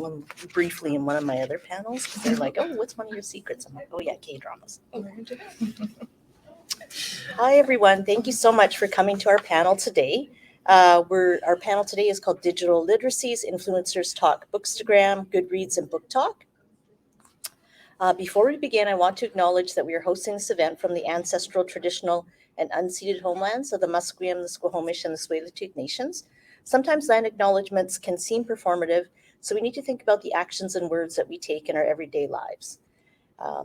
them briefly in one of my other panels because they're like, oh, what's one of your secrets? I'm like, oh yeah, K-dramas. Hi, everyone. Thank you so much for coming to our panel today. Our panel today is called Digital Literacies, Influencers Talk Bookstagram, Goodreads, and BookTok. Before we begin, I want to acknowledge that we are hosting this event from the ancestral, traditional, and unceded homelands of the Musqueam, the Squamish, and the Tsleil-Waututh nations. Sometimes land acknowledgements can seem performative, so we need to think about the actions and words that we take in our everyday lives.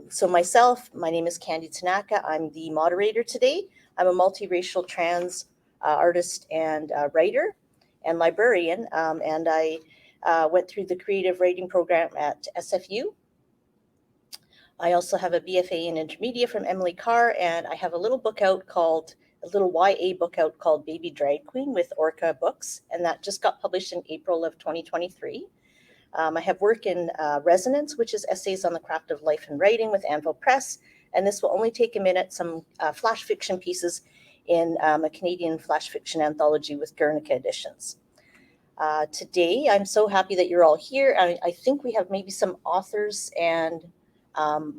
So myself, my name is Candie Tanaka. I'm the moderator today. I'm a multiracial trans artist and writer and librarian, and I went through the creative writing program at SFU. I also have a BFA in Intermedia from Emily Carr, and I have a little YA book out called Baby Drag Queen with Orca Books, and that just got published in April of 2023. I have work in Resonance, which is essays on the craft of life and writing with Anvil Press, and this will only take a minute, some flash fiction pieces in a Canadian flash fiction anthology with Guernica Editions. Today, I'm so happy that you're all here. I think we have maybe some authors and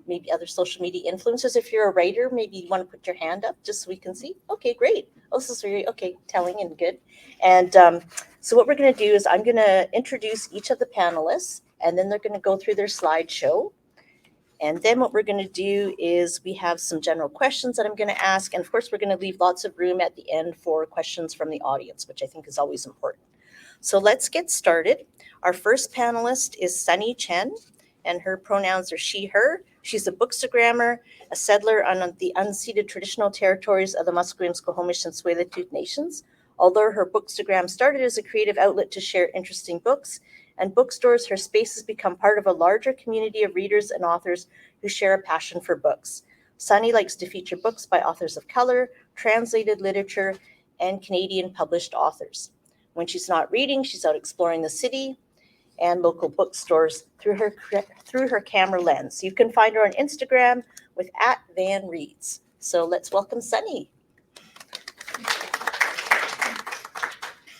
maybe other social media influencers. If you're a writer, maybe you want to put your hand up just so we can see. Okay, great. Oh, this is very, telling and good. And so what we're going to do is I'm going to introduce each of the panelists, and then they're going to go through their slideshow. And then what we're going to do is we have some general questions that I'm going to ask. And of course, we're going to leave lots of room at the end for questions from the audience, which I think is always important. So let's get started. Our first panelist is Sunni Chen, and her pronouns are she, her. She's a bookstagrammer, a settler on the unceded traditional territories of the Musqueam, Squamish, and Tsleil-Waututh nations. Although her bookstagram started as a creative outlet to share interesting books and bookstores, her space has become part of a larger community of readers and authors who share a passion for books. Sunni likes to feature books by authors of color, translated literature, and Canadian published authors. When she's not reading, she's out exploring the city and local bookstores through her camera lens. You can find her on Instagram with @VanReads. So let's welcome Sunni.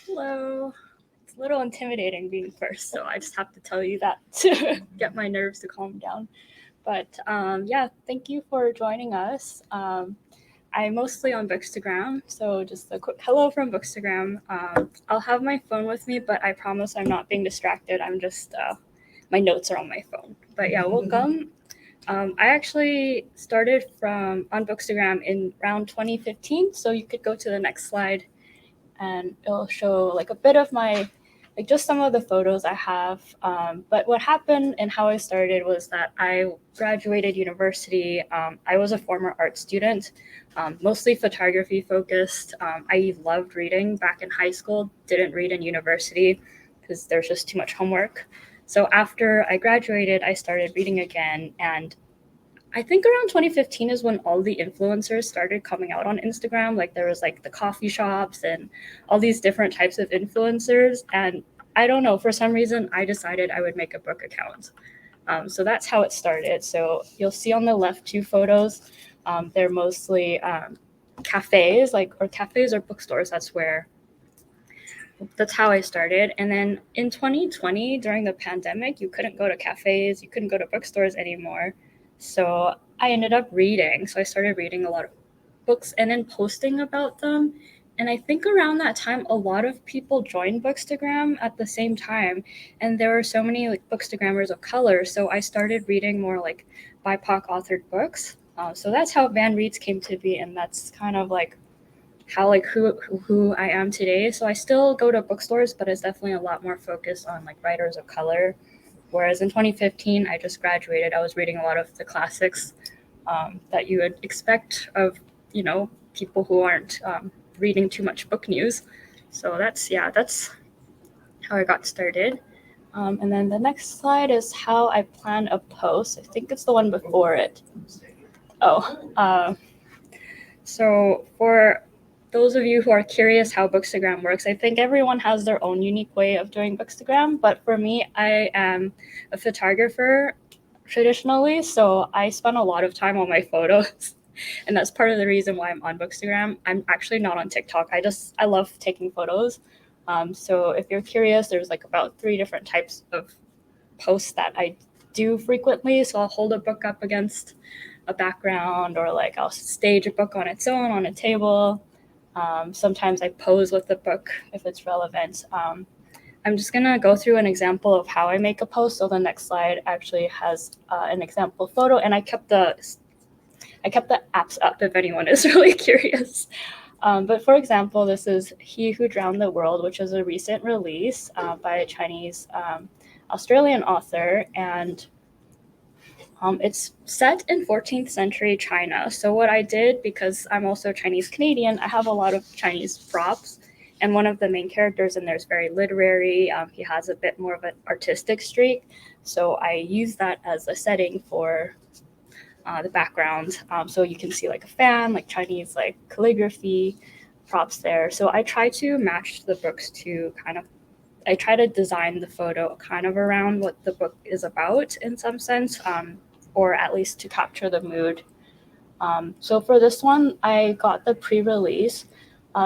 Hello. It's a little intimidating being first, so I just have to tell you that to get my nerves to calm down. But yeah, thank you for joining us. I'm mostly on Bookstagram, so just a quick hello from Bookstagram. I'll have my phone with me, but I promise I'm not being distracted. I'm just, my notes are on my phone. But yeah, welcome. I actually started on Bookstagram in around 2015, so you could go to the next slide and it'll show like a bit of my, like just some of the photos I have. But what happened and how I started was that I graduated university. I was a former art student, mostly photography focused. I loved reading back in high school, didn't read in university because there's just too much homework. So after I graduated, I started reading again. And I think around 2015 is when all the influencers started coming out on Instagram. Like there was like the coffee shops and all these different types of influencers. And I don't know, for some reason, I decided I would make a book account. So that's how it started. So you'll see on the left two photos. They're mostly cafes, or cafes or bookstores. That's how I started. And then in 2020, during the pandemic, you couldn't go to cafes, you couldn't go to bookstores anymore. So I ended up reading. So I started reading a lot of books and then posting about them. And I think around that time, a lot of people joined Bookstagram at the same time. And there were so many Bookstagrammers of color. So I started reading more BIPOC authored books. So that's how VanReads came to be. And that's kind of how who I am today. So I still go to bookstores, but it's definitely a lot more focused on writers of color. Whereas in 2015, I just graduated. I was reading a lot of the classics that you would expect of, people who aren't reading too much book news. So that's how I got started. And then the next slide is how I plan a post. I think it's the one before it. So for those of you who are curious how Bookstagram works, I think everyone has their own unique way of doing Bookstagram. But for me, I am a photographer traditionally, so I spend a lot of time on my photos. And that's part of the reason why I'm on Bookstagram. I'm actually not on TikTok. I love taking photos. So if you're curious, there's about 3 different types of posts that I do frequently. So I'll hold a book up against a background, or like I'll stage a book on its own on a table. Sometimes I pose with the book if it's relevant. I'm just gonna go through an example of how I make a post. So the next slide actually has an example photo, and I kept the apps up if anyone is really curious. But for example, this is He Who Drowned the World, which is a recent release by a Chinese Australian author, and it's set in 14th century China. So what I did, because I'm also Chinese Canadian, I have a lot of Chinese props, and one of the main characters in there is very literary. He has a bit more of an artistic streak, so I use that as a setting for the background. So you can see like a fan, like Chinese like calligraphy props there. So I try to match the books to I try to design the photo kind of around what the book is about in some sense, or at least to capture the mood. So for this one, I got the pre-release.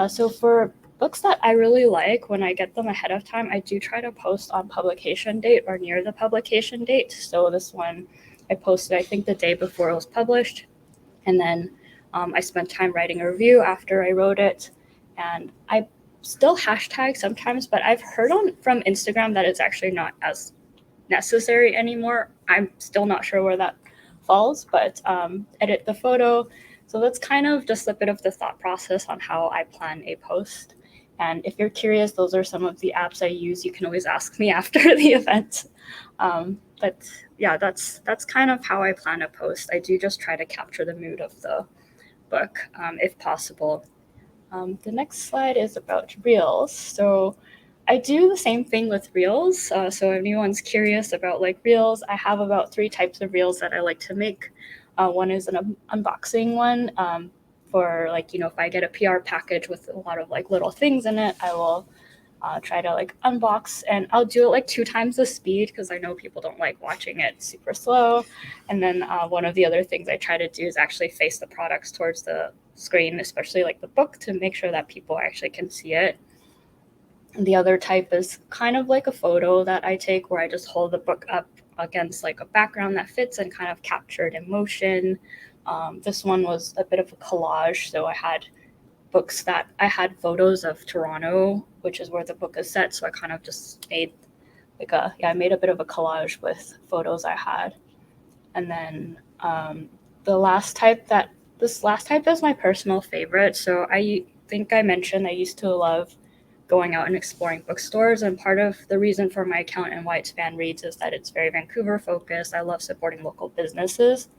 So for books that I really like, when I get them ahead of time, I do try to post on publication date or near the publication date. So this one I posted, I think, the day before it was published. And then I spent time writing a review after I wrote it. And I still hashtag sometimes, but I've heard from Instagram that it's actually not as necessary anymore. I'm still not sure where that falls, but edit the photo. So that's kind of just a bit of the thought process on how I plan a post. And if you're curious, those are some of the apps I use. You can always ask me after the event. But yeah, that's kind of how I plan a post. I do just try to capture the mood of the book, if possible. The next slide is about Reels. So I do the same thing with Reels. So if anyone's curious about like Reels, I have about 3 types of Reels that I like to make. One is an unboxing one, for like, if I get a PR package with a lot of like little things in it, I will try to like unbox, and I'll do it like 2 times the speed because I know people don't like watching it super slow. And then one of the other things I try to do is actually face the products towards the screen, especially like the book, to make sure that people actually can see it. And the other type is kind of like a photo that I take where I just hold the book up against like a background that fits and kind of captured emotion. This one was a bit of a collage, so I had books that I had photos of Toronto, which is where the book is set. So I kind of just made I made a bit of a collage with photos I had. And then this last type is my personal favorite. So I think I mentioned I used to love going out and exploring bookstores, and part of the reason for my account and why it's Van Reads is that it's very Vancouver focused. I love supporting local businesses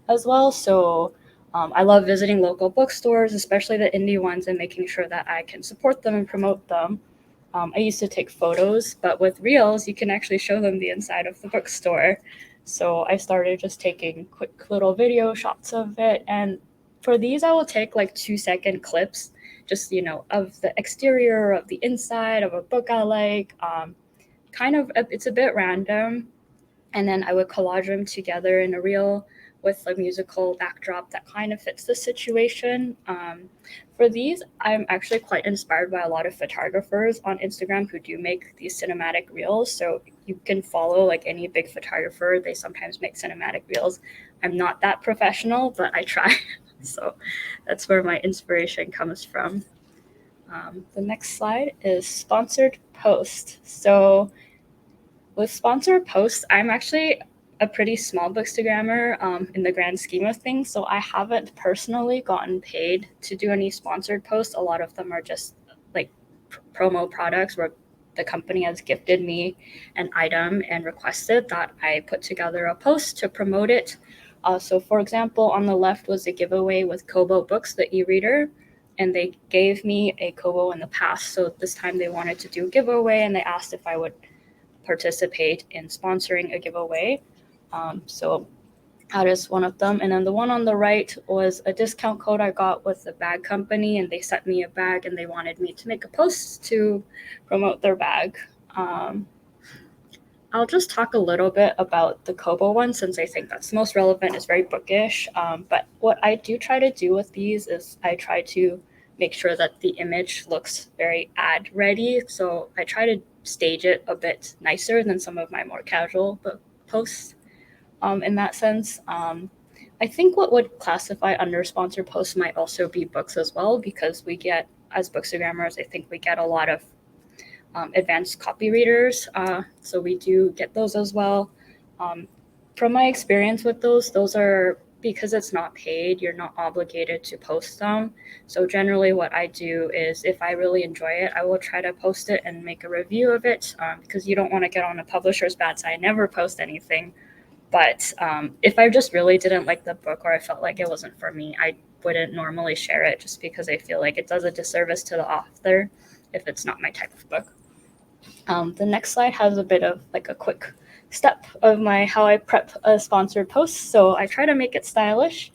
as well. So I love visiting local bookstores, especially the indie ones, and making sure that I can support them and promote them. I used to take photos, but with Reels, you can actually show them the inside of the bookstore. So I started just taking quick little video shots of it. And for these, I will take like 2-second clips, just, of the exterior, of the inside of a book I like. It's a bit random. And then I would collage them together in a reel with a musical backdrop that kind of fits the situation. For these, I'm actually quite inspired by a lot of photographers on Instagram who do make these cinematic reels. So you can follow like any big photographer. They sometimes make cinematic reels. I'm not that professional, but I try. So that's where my inspiration comes from. The next slide is sponsored post. So with sponsored posts, I'm actually a pretty small bookstagrammer in the grand scheme of things. So I haven't personally gotten paid to do any sponsored posts. A lot of them are just like promo products where the company has gifted me an item and requested that I put together a post to promote it. So for example, on the left was a giveaway with Kobo Books, the e-reader, and they gave me a Kobo in the past. So this time they wanted to do a giveaway, and they asked if I would participate in sponsoring a giveaway. So that is one of them. And then the one on the right was a discount code I got with the bag company, and they sent me a bag and they wanted me to make a post to promote their bag. I'll just talk a little bit about the Kobo one since I think that's the most relevant. It's very bookish. But what I do try to do with these is I try to make sure that the image looks very ad ready. So I try to stage it a bit nicer than some of my more casual book posts. In that sense, I think what would classify under sponsored posts might also be books as well, because we get, as Bookstagrammers, I think we get a lot of advanced copy readers, so we do get those as well. From my experience with those are, because it's not paid, you're not obligated to post them. So generally what I do is, if I really enjoy it, I will try to post it and make a review of it, because you don't want to get on a publisher's bad side. I never post anything. But if I just really didn't like the book, or I felt like it wasn't for me, I wouldn't normally share it, just because I feel like it does a disservice to the author if it's not my type of book. The next slide has a bit of like a quick step of how I prep a sponsored post. So I try to make it stylish.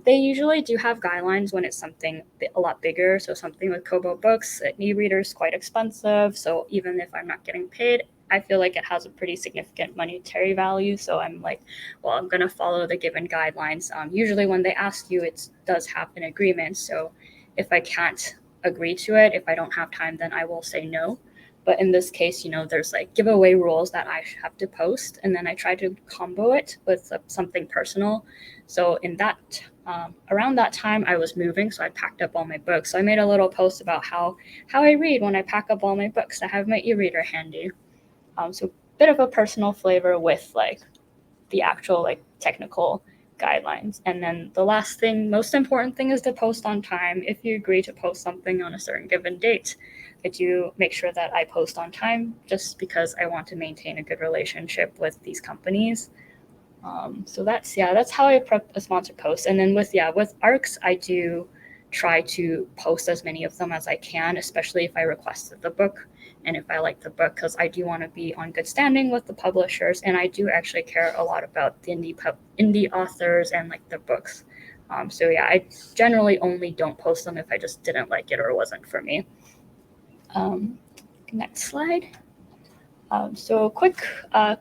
They usually do have guidelines when it's something a lot bigger. So something with Kobo Books, e-reader is quite expensive. So even if I'm not getting paid, I feel like it has a pretty significant monetary value. So I'm like, well, I'm going to follow the given guidelines. Usually when they ask you, it does have an agreement. So if I can't agree to it, if I don't have time, then I will say no. But in this case, there's like giveaway rules that I have to post, and then I try to combo it with something personal. So in that, around that time, I was moving, so I packed up all my books. So I made a little post about how I read when I pack up all my books. I have my e-reader handy. So a bit of a personal flavor with like the actual like technical guidelines. And then the last thing, most important thing, is to post on time. If you agree to post something on a certain given date, I do make sure that I post on time, just because I want to maintain a good relationship with these companies. So that's how I prep a sponsored post. And then with ARCs, I do try to post as many of them as I can, especially if I requested the book and if I like the book, because I do want to be on good standing with the publishers, and I do actually care a lot about the indie authors and like the books. So I generally only don't post them if I just didn't like it or it wasn't for me. Next slide. So quick, I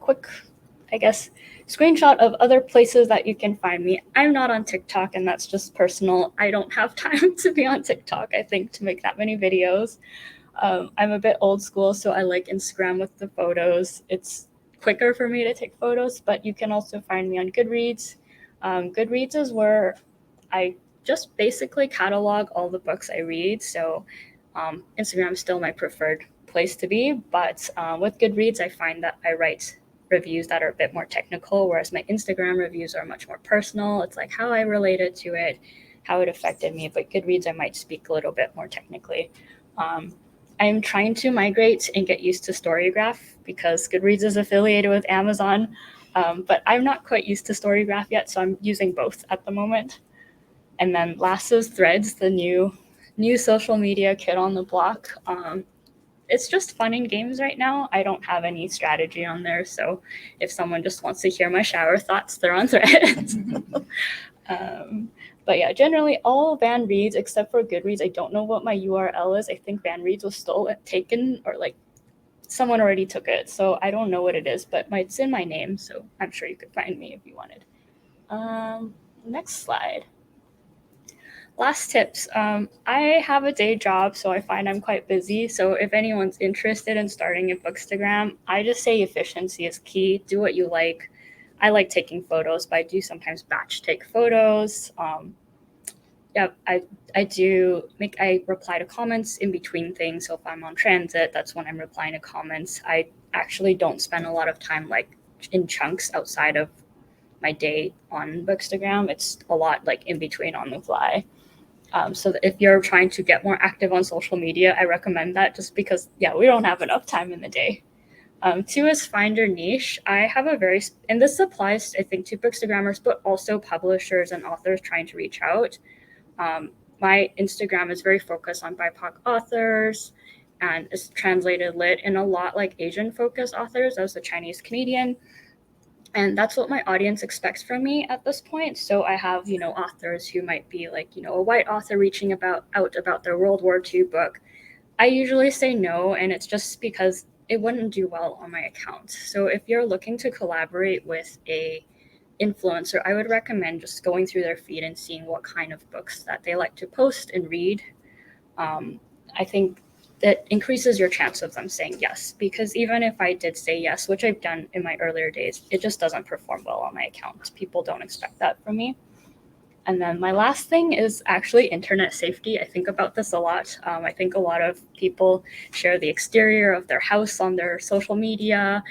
guess, screenshot of other places that you can find me. I'm not on TikTok, and that's just personal. I don't have time to be on TikTok, I think, to make that many videos. I'm a bit old school, so I like Instagram with the photos. It's quicker for me to take photos, but you can also find me on Goodreads. Goodreads is where I just basically catalog all the books I read. So Instagram is still my preferred place to be, but with Goodreads, I find that I write reviews that are a bit more technical, whereas my Instagram reviews are much more personal. It's like how I related to it, how it affected me, but Goodreads, I might speak a little bit more technically. I'm trying to migrate and get used to Storygraph, because Goodreads is affiliated with Amazon, but I'm not quite used to Storygraph yet, so I'm using both at the moment. And then last is Threads, the new social media kid on the block. It's just fun and games right now. I don't have any strategy on there, so if someone just wants to hear my shower thoughts, they're on Threads. But yeah, generally all Van Reads except for Goodreads. I don't know what my URL is. I think Van Reads was taken, or like someone already took it, so I don't know what it is, but it's in my name, so I'm sure you could find me if you wanted. Next slide. Last tips. I have a day job, so I find I'm quite busy. So if anyone's interested in starting a Bookstagram, I just say efficiency is key. Do what you like. I like taking photos, but I do sometimes batch take photos. I reply to comments in between things. So if I'm on transit, that's when I'm replying to comments. I actually don't spend a lot of time like in chunks outside of my day on Bookstagram. It's a lot like in between on the fly. So if you're trying to get more active on social media, I recommend that, just because, we don't have enough time in the day. 2 is find your niche. I have and this applies, I think, to Bookstagrammers, but also publishers and authors trying to reach out. My Instagram is very focused on BIPOC authors, and it's translated lit, and a lot like Asian-focused authors. I was a Chinese Canadian. And that's what my audience expects from me at this point. So I have, authors who might be like, a white author reaching out about their World War II book. I usually say no, and it's just because it wouldn't do well on my account. So if you're looking to collaborate with a influencer, I would recommend just going through their feed and seeing what kind of books that they like to post and read. I think that increases your chance of them saying yes. Because even if I did say yes, which I've done in my earlier days, it just doesn't perform well on my account. People don't expect that from me. And then my last thing is actually internet safety. I think about this a lot. I think a lot of people share the exterior of their house on their social media,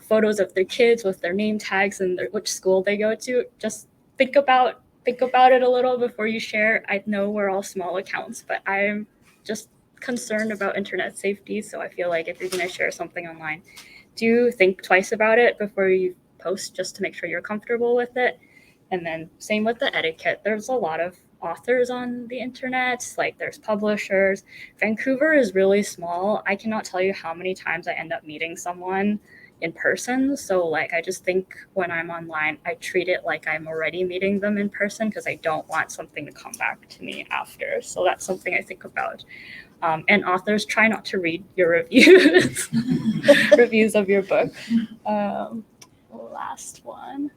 photos of their kids with their name tags and which school they go to. Just think about it a little before you share. I know we're all small accounts, but I'm just concerned about internet safety. So I feel like if you're going to share something online, do think twice about it before you post, just to make sure you're comfortable with it. And then same with the etiquette. There's a lot of authors on the internet, like there's publishers. Vancouver is really small. I cannot tell you how many times I end up meeting someone in person. So like I just think when I'm online, I treat it like I'm already meeting them in person because I don't want something to come back to me after. So that's something I think about. And authors, try not to read your reviews, reviews of your book. Last one.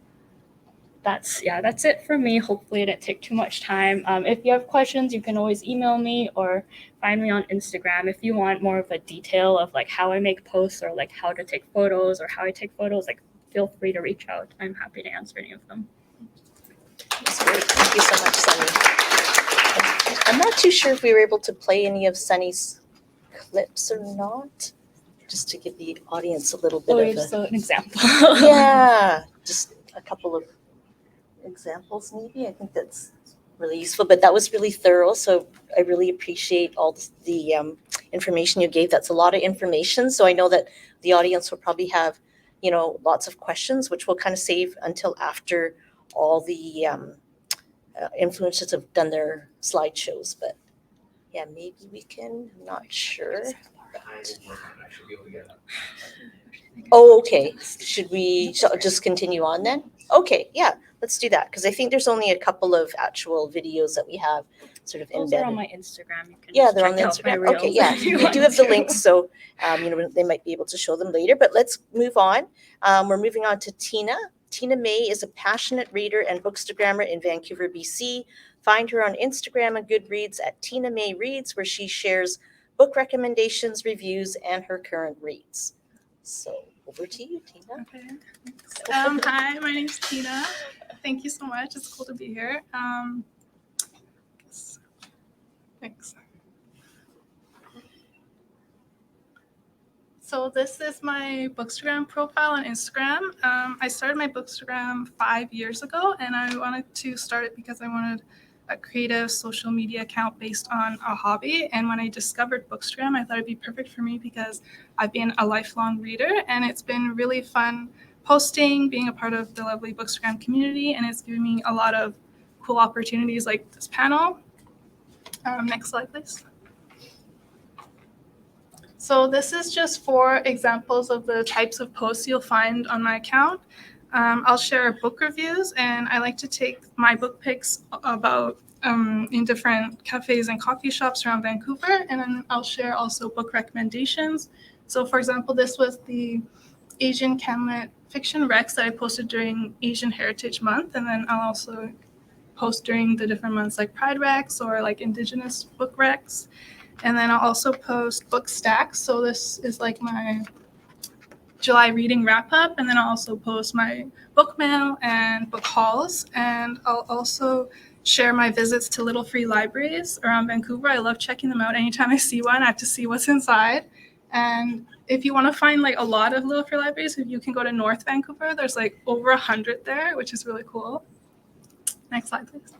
That's it for me. Hopefully it didn't take too much time. If you have questions, you can always email me or find me on Instagram. If you want more of a detail of like how I make posts or like how to take photos or how I take photos, like feel free to reach out. I'm happy to answer any of them. That's great. Thank you so much, Sunny. I'm not too sure if we were able to play any of Sunny's clips or not, just to give the audience a little bit of an example. Yeah, just a couple of examples maybe. I think that's really useful, but that was really thorough, so I really appreciate all the information you gave. That's a lot of information, so I know that the audience will probably have lots of questions, which we'll kind of save until after all the influencers have done their slideshows. But yeah, maybe we can, I'm not sure. Oh, okay. Should we just continue on then? Okay, yeah, let's do that, because I think there's only a couple of actual videos that we have sort of Those embedded. are on my Instagram. You can They're on the Instagram. Okay, yeah, we do have the links, so they might be able to show them later. But let's move on. We're moving on to Tina. Tina May is a passionate reader and bookstagrammer in Vancouver, BC. Find her on Instagram and Goodreads at Tina May Reads, where she shares book recommendations, reviews, and her current reads. So over to you, Tina. Okay. Hi, my name's Tina. Thank you so much. It's cool to be here. Thanks. So this is my Bookstagram profile on Instagram. I started my Bookstagram 5 years ago, and I wanted to start it because I wanted a creative social media account based on a hobby. And when I discovered Bookstagram, I thought it'd be perfect for me because I've been a lifelong reader, and it's been really fun posting, being a part of the lovely Bookstagram community, and it's given me a lot of cool opportunities like this panel. Next slide, please. So this is just 4 examples of the types of posts you'll find on my account. I'll share book reviews, and I like to take my book picks about in different cafes and coffee shops around Vancouver, and then I'll share also book recommendations. So for example, this was the Asian Camlet fiction recs that I posted during Asian Heritage Month, and then I'll also post during the different months like Pride Recs or like Indigenous book recs. And then I'll also post book stacks. So this is like my July reading wrap up. And then I'll also post my book mail and book hauls. And I'll also share my visits to little free libraries around Vancouver. I love checking them out. Anytime I see one, I have to see what's inside. And if you want to find like a lot of little free libraries, you can go to North Vancouver. There's like over 100 there, which is really cool. Next slide, please.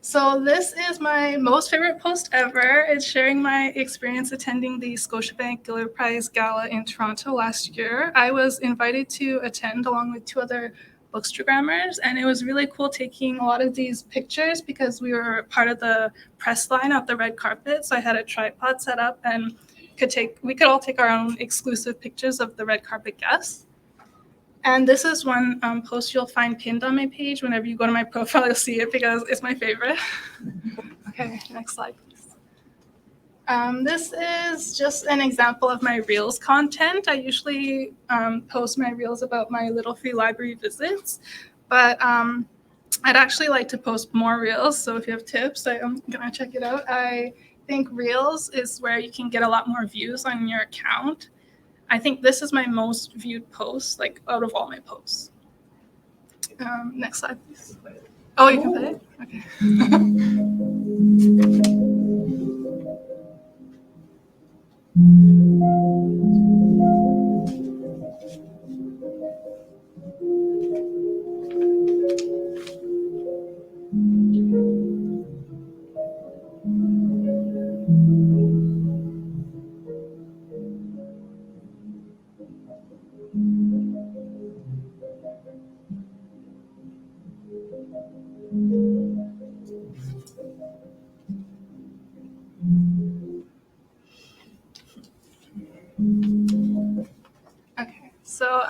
So this is my most favorite post ever. It's sharing my experience attending the Scotiabank Giller Prize Gala in Toronto last year. I was invited to attend along with 2 other bookstagrammers, and it was really cool taking a lot of these pictures because we were part of the press line of the red carpet. So I had a tripod set up, and we could all take our own exclusive pictures of the red carpet guests. And this is one post you'll find pinned on my page. Whenever you go to my profile, you'll see it because it's my favorite. Okay, next slide, please. This is just an example of my Reels content. I usually post my Reels about my little free library visits, but I'd actually like to post more Reels. So if you have tips, I'm gonna check it out. I think Reels is where you can get a lot more views on your account. I think this is my most viewed post, like out of all my posts. Next slide, please. Oh, you can play it? Okay. Okay, so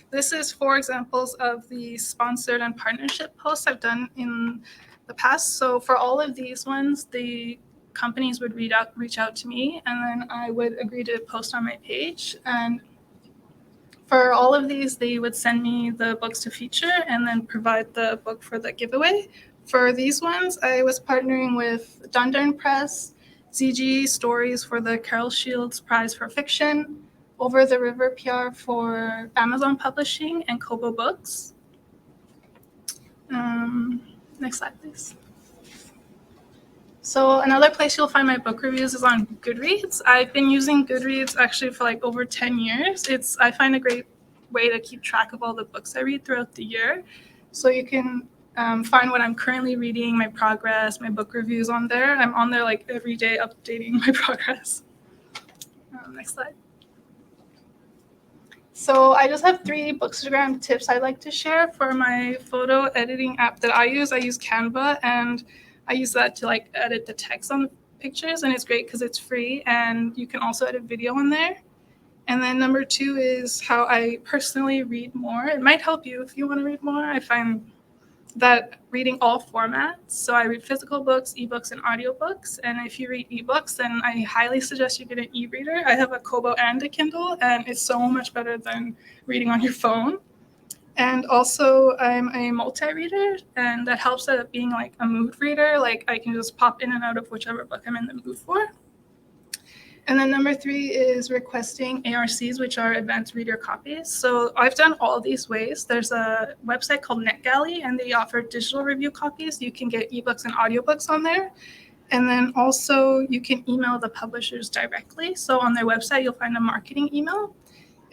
this is 4 examples of the sponsored and partnership posts I've done in the past. So for all of these ones, the companies would reach out to me, and then I would agree to post on my page. And for all of these, they would send me the books to feature and then provide the book for the giveaway. For these ones, I was partnering with Dundurn Press, ZG Stories for the Carol Shields Prize for Fiction, Over the River PR for Amazon Publishing, and Kobo Books. Next slide, please. So another place you'll find my book reviews is on Goodreads. I've been using Goodreads actually for like over 10 years. I find a great way to keep track of all the books I read throughout the year. So you can find what I'm currently reading, my progress, my book reviews on there. I'm on there like every day updating my progress. Next slide. So I just have 3 Bookstagram tips I'd like to share for my photo editing app that I use. I use Canva, and I use that to like edit the text on the pictures, and it's great because it's free, and you can also edit video on there. And then number 2 is how I personally read more. It might help you if you want to read more. I find that reading all formats. So I read physical books, ebooks, and audiobooks. And if you read ebooks, then I highly suggest you get an e-reader. I have a Kobo and a Kindle, and it's so much better than reading on your phone. And also, I'm a multi-reader, and that helps at being like a mood reader. Like I can just pop in and out of whichever book I'm in the mood for. And then number 3 is requesting ARCs, which are advanced reader copies. So I've done all these ways. There's a website called NetGalley, and they offer digital review copies. You can get ebooks and audiobooks on there. And then also you can email the publishers directly. So on their website, you'll find a marketing email.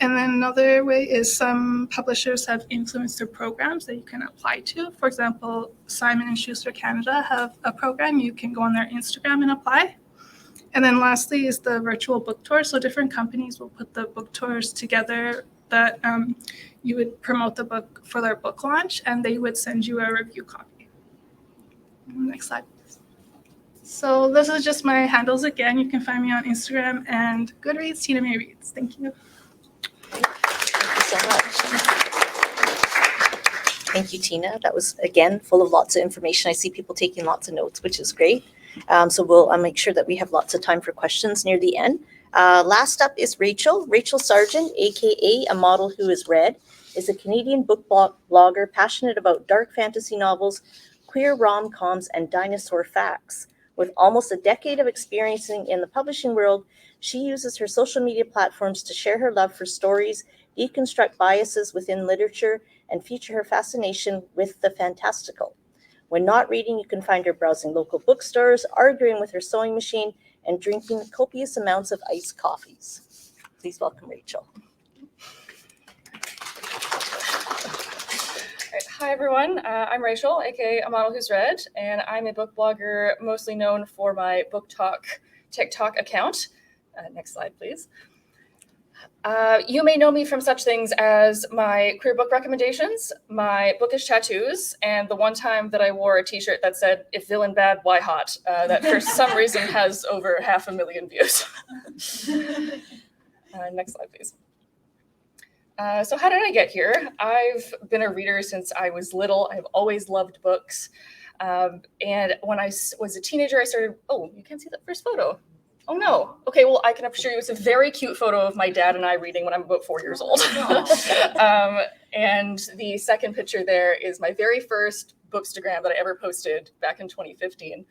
And then another way is some publishers have influencer programs that you can apply to. For example, Simon & Schuster Canada have a program. You can go on their Instagram and apply. And then lastly is the virtual book tour. So different companies will put the book tours together that you would promote the book for their book launch, and they would send you a review copy. Next slide, please. So this is just my handles again. You can find me on Instagram and Goodreads, Tina May Reads. Thank you. Thank you so much. Thank you, Tina. That was, again, full of lots of information. I see people taking lots of notes, which is great. So we'll make sure that we have lots of time for questions near the end. Last up is Rachel. Rachel Sargeant, aka A Model Who Is Read, is a Canadian book blogger passionate about dark fantasy novels, queer rom-coms, and dinosaur facts. With almost a decade of experience in the publishing world, she uses her social media platforms to share her love for stories, deconstruct biases within literature, and feature her fascination with the fantastical. When not reading, you can find her browsing local bookstores, arguing with her sewing machine, and drinking copious amounts of iced coffees. Please welcome Rachel. Hi, everyone. I'm Rachel, aka A Model Who's Read, and I'm a book blogger mostly known for my BookTok TikTok account. Next slide, please. You may know me from such things as my queer book recommendations, my bookish tattoos, and the one time that I wore a t-shirt that said, "If villain bad, why hot?" That for some reason has over 500,000 views. Next slide, please. So how did I get here? I've been a reader since I was little. I've always loved books. And when I was a teenager, I started, oh, you can't see that first photo. Oh no. Okay, well, I can assure you it's a very cute photo of my dad and I reading when I'm about 4 years old. And the second picture there is my very first Bookstagram that I ever posted back in 2015.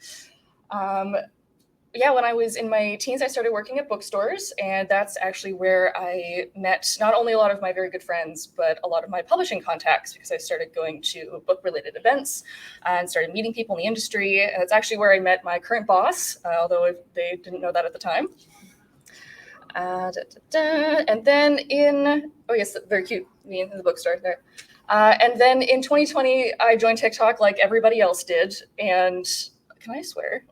yeah, when I was in my teens, I started working at bookstores, and that's actually where I met not only a lot of my very good friends, but a lot of my publishing contacts, because I started going to book-related events and started meeting people in the industry. And it's actually where I met my current boss, although they didn't know that at the time. And then oh yes, very cute, me in the bookstore there. And then in 2020, I joined TikTok like everybody else did. And can I swear?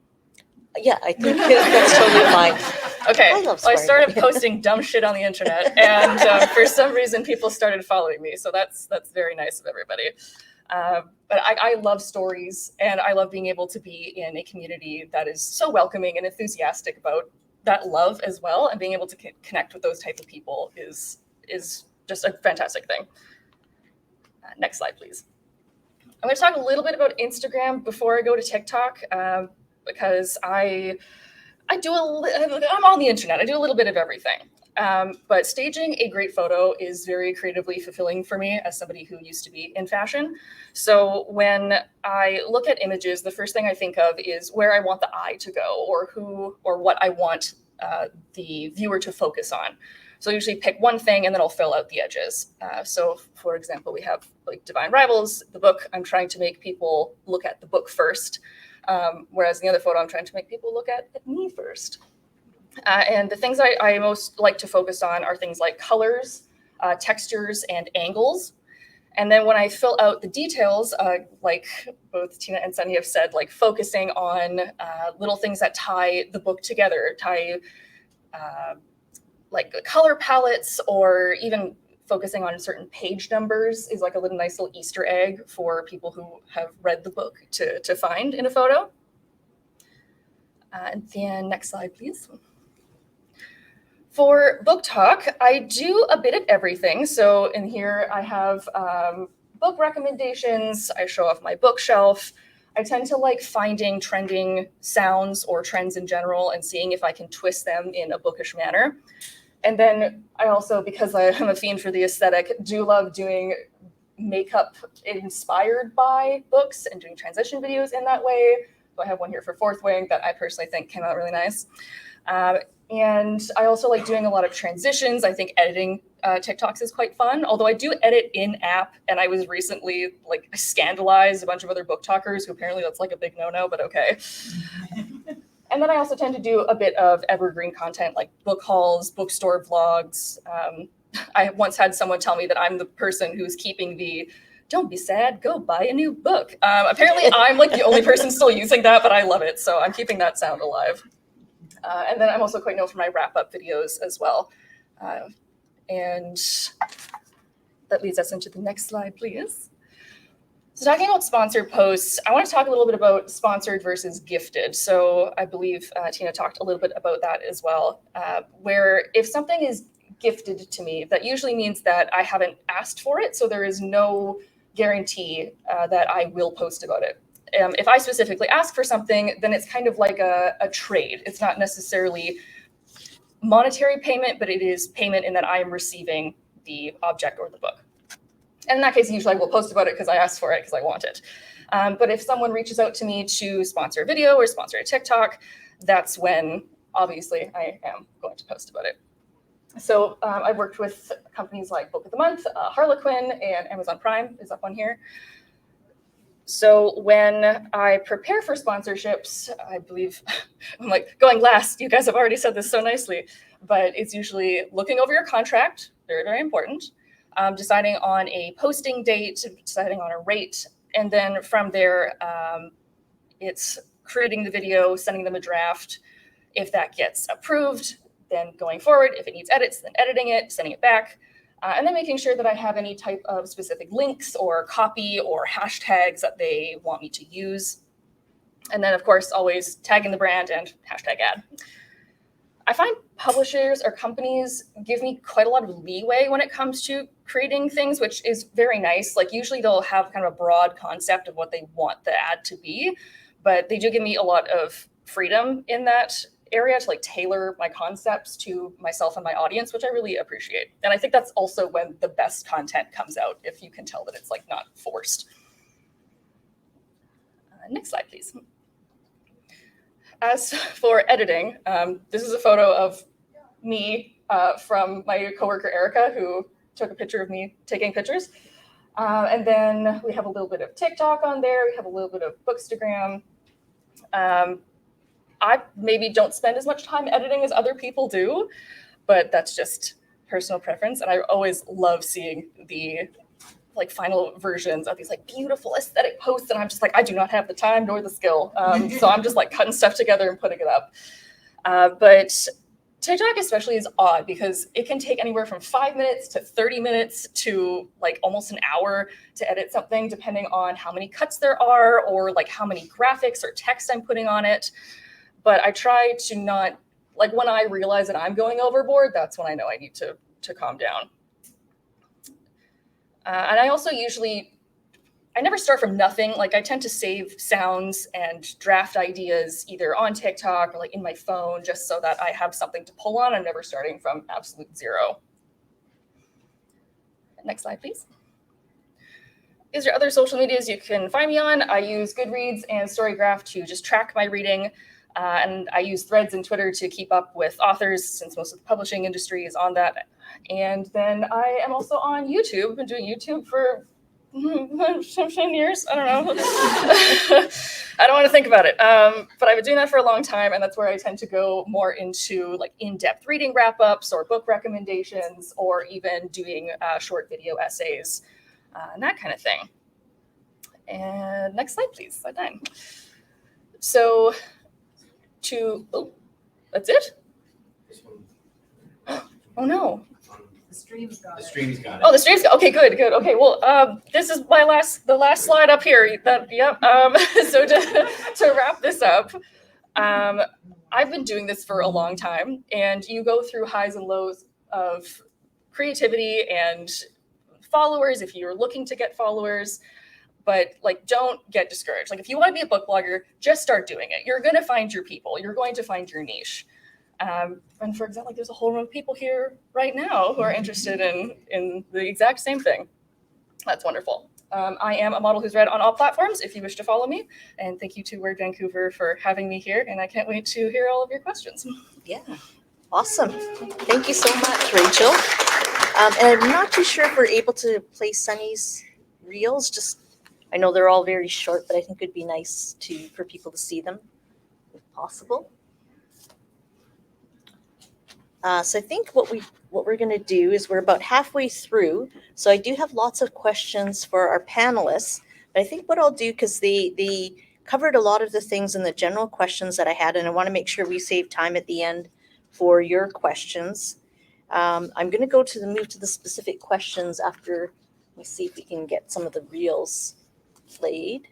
Yeah, I think that's totally fine. Okay, I love well, I swearing. started posting dumb shit on the internet, and for some reason, people started following me. So that's very nice of everybody. But I love stories, and I love being able to be in a community that is so welcoming and enthusiastic about that love as well, and being able to connect with those type of people is just a fantastic thing. Next slide, please. I'm going to talk a little bit about Instagram before I go to TikTok, because I'm on the internet. I do a little bit of everything. But staging a great photo is very creatively fulfilling for me as somebody who used to be in fashion. So when I look at images, the first thing I think of is where I want the eye to go, or who or what I want the viewer to focus on. So I usually pick one thing and then I'll fill out the edges. So for example, we have like Divine Rivals, the book. I'm trying to make people look at the book first. Whereas in the other photo, I'm trying to make people look at me first. And the things I most like to focus on are things like colors, textures, and angles. And then when I fill out the details, like both Tina and Sunni have said, like focusing on little things that tie the book together, like color palettes, or even focusing on certain page numbers is like a nice little Easter egg for people who have read the book to find in a photo. And then next slide, please. For BookTok, I do a bit of everything. So in here I have book recommendations. I show off my bookshelf. I tend to like finding trending sounds or trends in general and seeing if I can twist them in a bookish manner. And then I also, because I'm a fiend for the aesthetic, do love doing makeup inspired by books and doing transition videos in that way. So I have one here for Fourth Wing that I personally think came out really nice. And I also like doing a lot of transitions. I think editing TikToks is quite fun, although I do edit in-app, and I was recently like scandalized a bunch of other BookTokers who apparently that's like a big no-no, but okay. And then I also tend to do a bit of evergreen content like book hauls, bookstore vlogs. I once had someone tell me that I'm the person who's keeping the "don't be sad, go buy a new book." Apparently I'm like the only person still using that, but I love it. So I'm keeping that sound alive. And then I'm also quite known for my wrap-up videos as well. And that leads us into the next slide, please. So talking about sponsored posts, I want to talk a little bit about sponsored versus gifted. So I believe Tina talked a little bit about that as well, where if something is gifted to me, that usually means that I haven't asked for it. So there is no guarantee that I will post about it. If I specifically ask for something, then it's kind of like a trade. It's not necessarily monetary payment, but it is payment in that I am receiving the object or the book. And in that case, usually I will post about it because I asked for it because I want it. But if someone reaches out to me to sponsor a video or sponsor a TikTok, that's when obviously I am going to post about it. So I've worked with companies like Book of the Month, Harlequin, and Amazon Prime is up on here. So when I prepare for sponsorships, I believe I'm like going last. You guys have already said this so nicely, but it's usually looking over your contract, very, very important, deciding on a posting date, deciding on a rate, and then from there, it's creating the video, sending them a draft. If that gets approved, then going forward, if it needs edits, then editing it, sending it back. And then making sure that I have any type of specific links or copy or hashtags that they want me to use. And then, of course, always tagging the brand and hashtag ad. I find publishers or companies give me quite a lot of leeway when it comes to creating things, which is very nice. Like usually they'll have kind of a broad concept of what they want the ad to be, but they do give me a lot of freedom in that area to like tailor my concepts to myself and my audience, which I really appreciate. And I think that's also when the best content comes out, if you can tell that it's like not forced. Next slide, please. as for editing, this is a photo of me from my coworker Erica, who took a picture of me taking pictures. And then we have a little bit of TikTok on there. We have a little bit of Bookstagram. I maybe don't spend as much time editing as other people do, but that's just personal preference. And I always love seeing the like final versions of these like beautiful aesthetic posts. And I'm just like, I do not have the time nor the skill. So I'm just like cutting stuff together and putting it up. But TikTok especially is odd because it can take anywhere from 5 minutes to 30 minutes to like almost an hour to edit something, depending on how many cuts there are or like how many graphics or text I'm putting on it. But I try to not, like when I realize that I'm going overboard, that's when I know I need to calm down. And I also I never start from nothing. Like I tend to save sounds and draft ideas either on TikTok or like in my phone, just so that I have something to pull on. I'm never starting from absolute zero. Next slide, please. These are other social medias you can find me on. I use Goodreads and Storygraph to just track my reading. And I use Threads and Twitter to keep up with authors, since most of the publishing industry is on that. And then I am also on YouTube. I've been doing YouTube for 10 years. I don't know. I don't want to think about it. But I've been doing that for a long time, and that's where I tend to go more into like in-depth reading wrap-ups or book recommendations, or even doing short video essays and that kind of thing. And next slide, please. Slide 9. So that's it? Oh no. The stream's got it. Oh, the stream's got it. Okay, good. Okay, well, this is the last slide up here. So to wrap this up, I've been doing this for a long time, and you go through highs and lows of creativity and followers if you're looking to get followers. But like, don't get discouraged. Like, if you want to be a book blogger, just start doing it. You're going to find your people. You're going to find your niche. And for example, like, there's a whole room of people here right now who are interested in the exact same thing. That's wonderful. I am a model who's read on all platforms if you wish to follow me. And thank you to Word Vancouver for having me here. And I can't wait to hear all of your questions. Yeah, awesome. Thank you so much, Rachel. And I'm not too sure if we're able to play Sunny's reels. I know they're all very short, but I think it'd be nice for people to see them, if possible. So I think what we're going to do is we're about halfway through. So I do have lots of questions for our panelists. But I think what I'll do, because they covered a lot of the things in the general questions that I had, and I want to make sure we save time at the end for your questions. I'm going to move to the specific questions after. Let me see if we can get some of the reels played.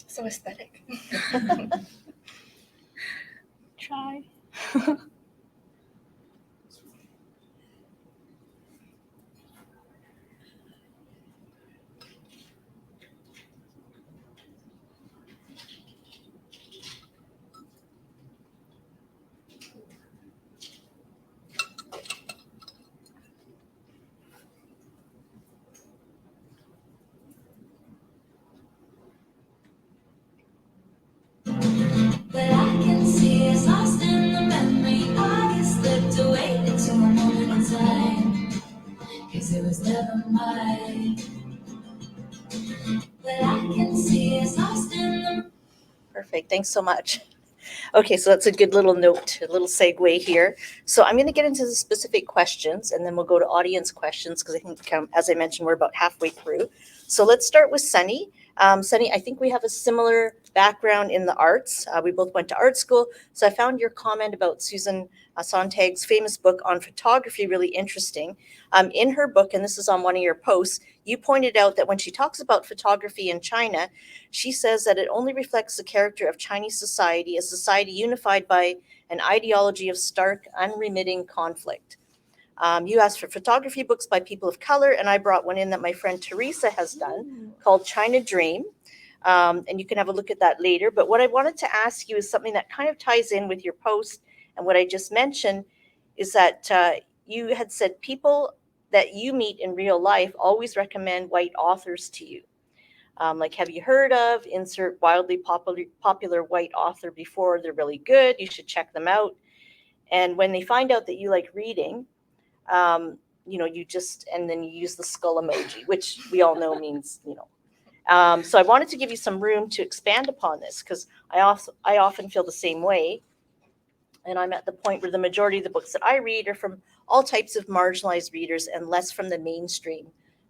So aesthetic. Try. But I can see us lost in the memory. I get slipped away into a moment in time, 'cause it was never mine. But I can see us lost in the. Perfect. Thanks so much. Okay, so that's a good little note, a little segue here. So I'm going to get into the specific questions, and then we'll go to audience questions, because I think, as I mentioned, we're about halfway through. So let's start with Sunny. Sunny, I think we have a similar background in the arts. We both went to art school. So I found your comment about Susan Sontag's famous book on photography really interesting. In her book, and this is on one of your posts, you pointed out that when she talks about photography in China, she says that it only reflects the character of Chinese society, a society unified by an ideology of stark, unremitting conflict. You asked for photography books by people of color, and I brought one in that my friend Teresa has done called China Dream. And you can have a look at that later. But what I wanted to ask you is something that kind of ties in with your post and what I just mentioned, is that you had said people that you meet in real life always recommend white authors to you. Like, have you heard of, insert wildly popular white author before, they're really good, you should check them out. And when they find out that you like reading, you just, and then you use the skull emoji, which we all know means, so I wanted to give you some room to expand upon this, because I often feel the same way. And I'm at the point where the majority of the books that I read are from all types of marginalized readers and less from the mainstream,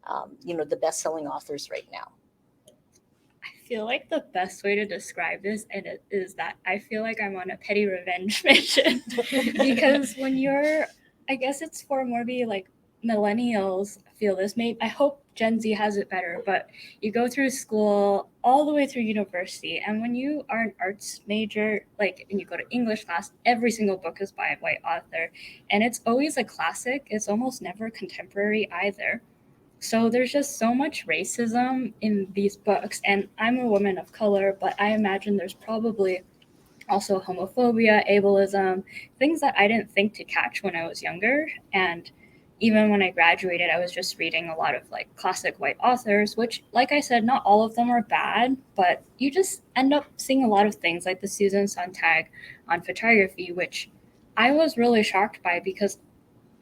the best-selling authors right now. I feel like the best way to describe this is that I feel like I'm on a petty revenge mission. Because when you're, I guess it's for more be like millennials feel this. Maybe I hope Gen Z has it better, but you go through school all the way through university, and when you are an arts major, and you go to English class, every single book is by a white author, and it's always a classic. It's almost never contemporary either. So there's just so much racism in these books, and I'm a woman of color, but I imagine there's probably also homophobia, ableism, things that I didn't think to catch when I was younger. And even when I graduated, I was just reading a lot of classic white authors, which, like I said, not all of them are bad, but you just end up seeing a lot of things like the Susan Sontag on photography, which I was really shocked by, because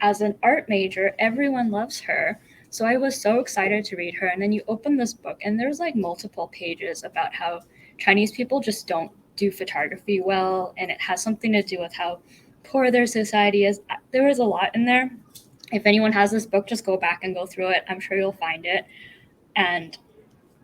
as an art major, everyone loves her. So I was so excited to read her. And then you open this book and there's multiple pages about how Chinese people just don't do photography well. And it has something to do with how poor their society is. There was a lot in there. If anyone has this book, just go back and go through it. I'm sure you'll find it. And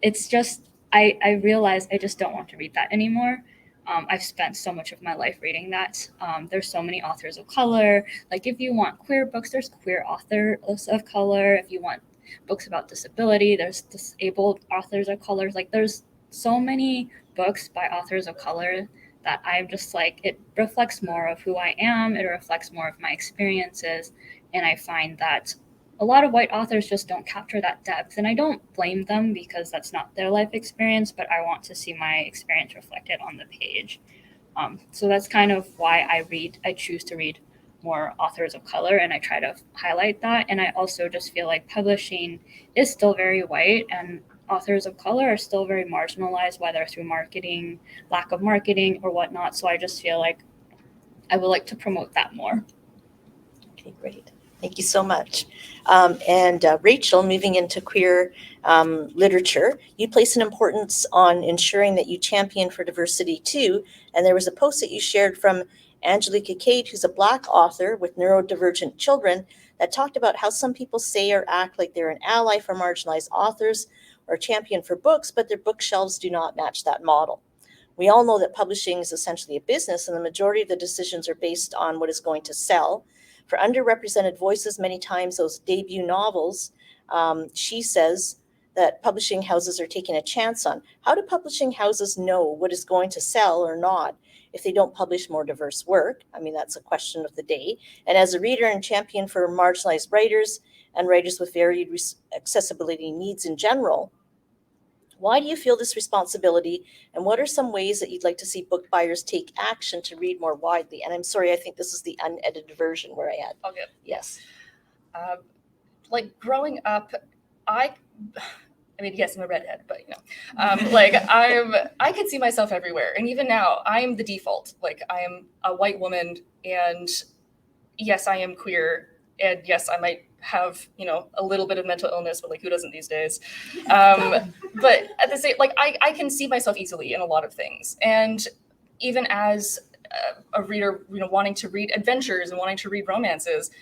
it's just, I realized I just don't want to read that anymore. I've spent so much of my life reading that. There's so many authors of color. If you want queer books, there's queer authors of color. If you want books about disability, there's disabled authors of color. There's so many books by authors of color that I'm just it reflects more of who I am. It reflects more of my experiences. And I find that a lot of white authors just don't capture that depth. And I don't blame them, because that's not their life experience, but I want to see my experience reflected on the page. So that's kind of why I choose to read more authors of color, and I try to highlight that. And I also just feel like publishing is still very white, and authors of color are still very marginalized, whether through marketing, lack of marketing, or whatnot. So I just feel like I would like to promote that more. Okay, great. Thank you so much. And Rachel, moving into queer literature, you place an importance on ensuring that you champion for diversity too. And there was a post that you shared from Angelica Cade, who's a Black author with neurodivergent children, that talked about how some people say or act like they're an ally for marginalized authors or a champion for books, but their bookshelves do not match that model. We all know that publishing is essentially a business, and the majority of the decisions are based on what is going to sell. For underrepresented voices, many times those debut novels, she says that publishing houses are taking a chance on. How do publishing houses know what is going to sell or not if they don't publish more diverse work? I mean, that's a question of the day. And as a reader and champion for marginalized writers and writers with varied accessibility needs in general, why do you feel this responsibility, and what are some ways that you'd like to see book buyers take action to read more widely? And I'm sorry, I think this is the unedited version where I had. Okay. Yes. Growing up, I mean, yes, I'm a redhead, but I could see myself everywhere. And even now, I am the default. I am a white woman, and yes, I am queer, and yes, I might have, a little bit of mental illness, but who doesn't these days? But at the same, I can see myself easily in a lot of things. And even as a reader, wanting to read adventures and wanting to read romances,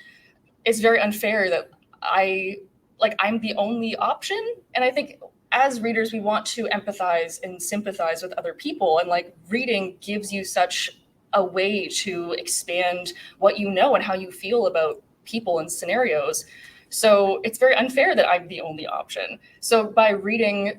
it's very unfair that I'm the only option. And I think as readers, we want to empathize and sympathize with other people. And like reading gives you such a way to expand what you know and how you feel about people and scenarios. So it's very unfair that I'm the only option. So by reading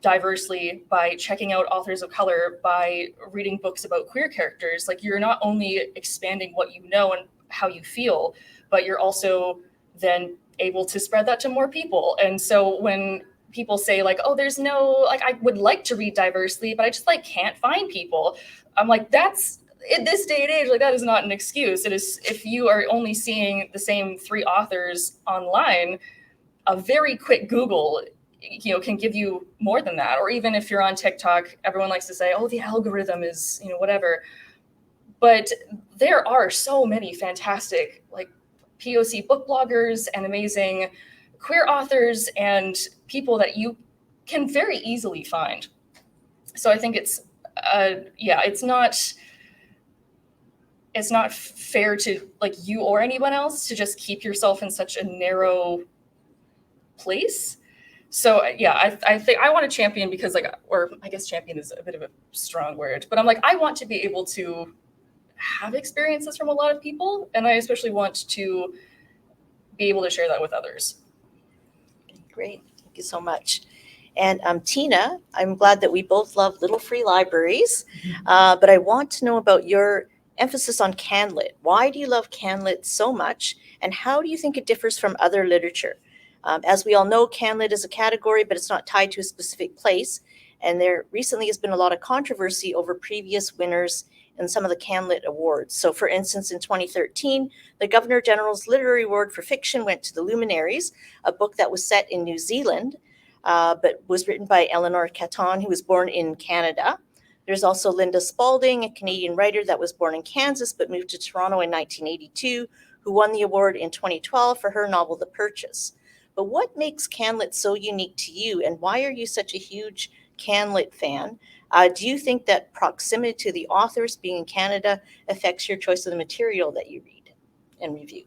diversely, by checking out authors of color, by reading books about queer characters, like you're not only expanding what you know and how you feel, but you're also then able to spread that to more people. And so when people say like, oh, there's no, like, I would like to read diversely, but I just like can't find people. I'm like, that's, in this day and age, like that is not an excuse. It is, if you are only seeing the same 3 authors online, a very quick Google, you know, can give you more than that. Or even if you're on TikTok, everyone likes to say, oh, the algorithm is, you know, whatever. But there are so many fantastic like POC book bloggers and amazing queer authors and people that you can very easily find. So I think it's, it's not fair to like you or anyone else to just keep yourself in such a narrow place. So yeah, I think I want to champion because like, or I guess champion is a bit of a strong word, but I'm like, I want to be able to have experiences from a lot of people. And I especially want to be able to share that with others. Great. Thank you so much. And Tina, I'm glad that we both love little free libraries, but I want to know about your emphasis on CanLit. Why do you love CanLit so much, and how do you think it differs from other literature? As we all know, CanLit is a category, but it's not tied to a specific place. And there recently has been a lot of controversy over previous winners in some of the CanLit awards. So for instance, in 2013, the Governor General's Literary Award for Fiction went to The Luminaries, a book that was set in New Zealand, but was written by Eleanor Catton, who was born in Canada. There's also Linda Spalding, a Canadian writer that was born in Kansas but moved to Toronto in 1982, who won the award in 2012 for her novel, The Purchase. But what makes CanLit so unique to you, and why are you such a huge CanLit fan? Do you think that proximity to the authors being in Canada affects your choice of the material that you read and review?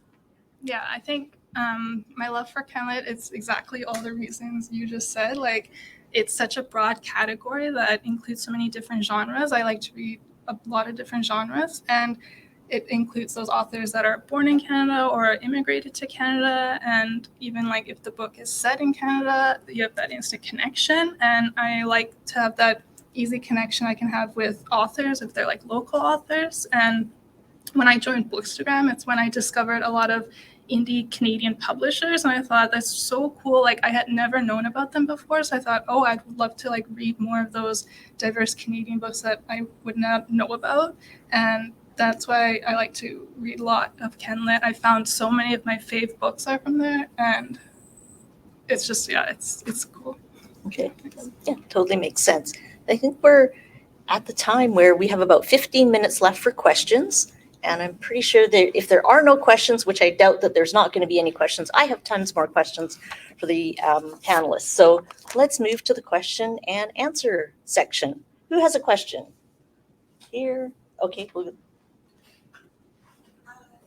Yeah, I think my love for CanLit, it's exactly all the reasons you just said. Like, it's such a broad category that includes so many different genres. I like to read a lot of different genres, and it includes those authors that are born in Canada or immigrated to Canada. And even like if the book is set in Canada, you have that instant connection. And I like to have that easy connection I can have with authors if they're like local authors. And when I joined Bookstagram, it's when I discovered a lot of indie Canadian publishers, and I thought that's so cool. Like, I had never known about them before, so I thought, oh, I'd love to like read more of those diverse Canadian books that I would not know about. And that's why I like to read a lot of CanLit. I found so many of my fave books are from there, and it's just, yeah, it's cool. Okay, yeah, totally makes sense. I think we're at the time where we have about 15 minutes left for questions. And I'm pretty sure that if there are no questions, which I doubt that there's not going to be any questions, I have tons more questions for the panelists. So let's move to the question and answer section. Who has a question? Here. Okay.